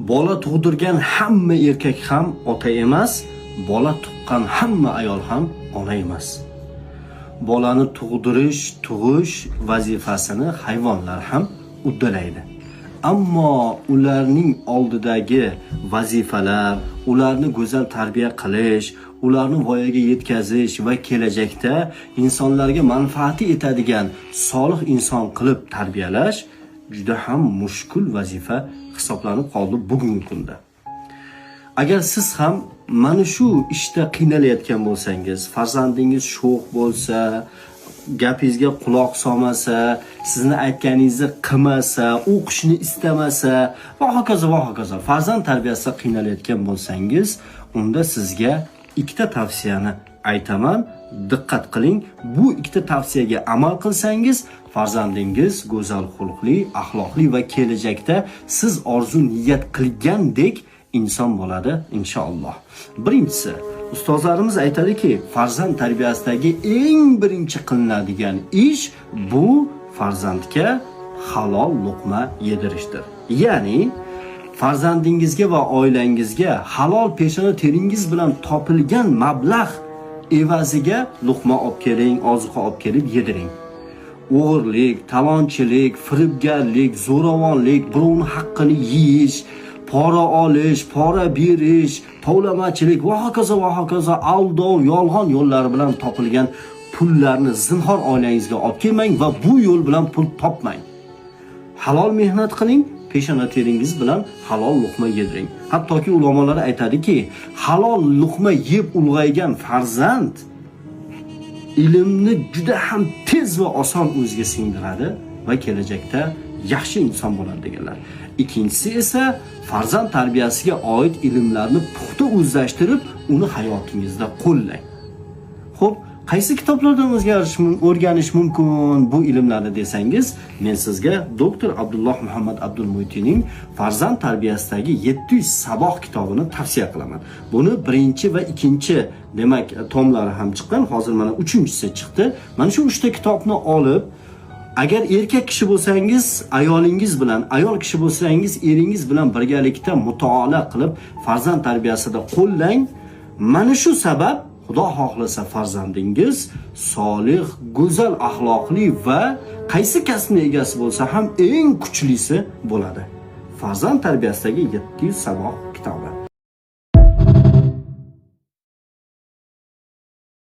bola tug'dirgan hamma erkak ham ota emas, bola tuqqan hamma ayol ham ona emas. Bolani tug'ish vazifasini hayvonlar ham uddalaydi. Ammo ularning oldidagi vazifalar, ularni go'zal tarbiya qilish, ularni voyaga yetkazish va kelajakda insonlarga manfaati etadigan solih inson qilib tarbiyalash juda ham mushkul vazifa hisoblanib qoldi bugungi kunda. Agar siz ham mana shu ishda qiynalayotgan bo'lsangiz, farzandingiz sho'x bo'lsa, gapingizga quloq solmasa, sizni aytganingizni qilmasa, o'qishni istamasa va hokazo, farzand tarbiyasida qiynalayotgan bo'lsangiz, unda sizga ikkita tavsiyani aytaman. Diqqat qiling. Bu ikkita tavsiyaga amal qilsangiz, farzandingiz go'zal xulqli, axloqli va kelajakda siz orzu niyat qilgandek inson bo'ladi inshaalloh. Birinchisi, ustozlarimiz aytadiki, farzand tarbiyasidagi eng birinchi qilinadigan ish bu farzandga halol luqma yedirishdir. Ya'ni farzandingizga va oilangizga halol peshona teringiz bilan topilgan mablag' evaziga luqma olib keling, ozuqa olib kelib yediring. O'g'irlik, talonchilik, firibgarlik, zo'ravonlik, birovning haqqini yeyish, pora olish, pora berish, tovlamachilik va hokazo, aldov, yolg'on yo'llari bilan topilgan pullarni zinhor oilangizga olib kelmang va bu yo'l bilan pul topmang. Halol mehnat qiling, peshona teringiz bilan halol luqma yediring. Hattoki ulamolar aytadiki, halol luqma yeb ulg'aygan farzand ilmni juda ham tez va oson o'ziga singdiradi va kelajakda yaxshi inson bo'ladi deganlar. Ikkinchisi esa farzand tarbiyasiga oid ilmlarni puxta o'zlashtirib, uni hayotingizda qo'llang. Xo'p, qaysi kitoblardan o'rganish mumkin bu ilmlarni desangiz, men sizga doktor Abdulloh Muhammad Abdulmuhitning Farzand tarbiyasidagi 700 saboq kitobini tavsiya qilaman. Buni birinchi va ikkinchi, demak, tomlari ham chiqqan, hozir mana 3-chisi chiqdi. Mana shu 3 ta kitobni olib, agar erkak kishi bo'lsangiz, ayolingiz bilan, ayol kishi bo'lsangiz, eringiz bilan birgalikda mutolaa qilib, farzand tarbiyasida qo'llang. Mana shu sabab Xudo xohlasa farzandingiz solih, go'zal axloqli va qaysi kasbning egasi bo'lsa ham eng kuchlisi bo'ladi. Farzand tarbiyasidagi 700 saboq kitobi.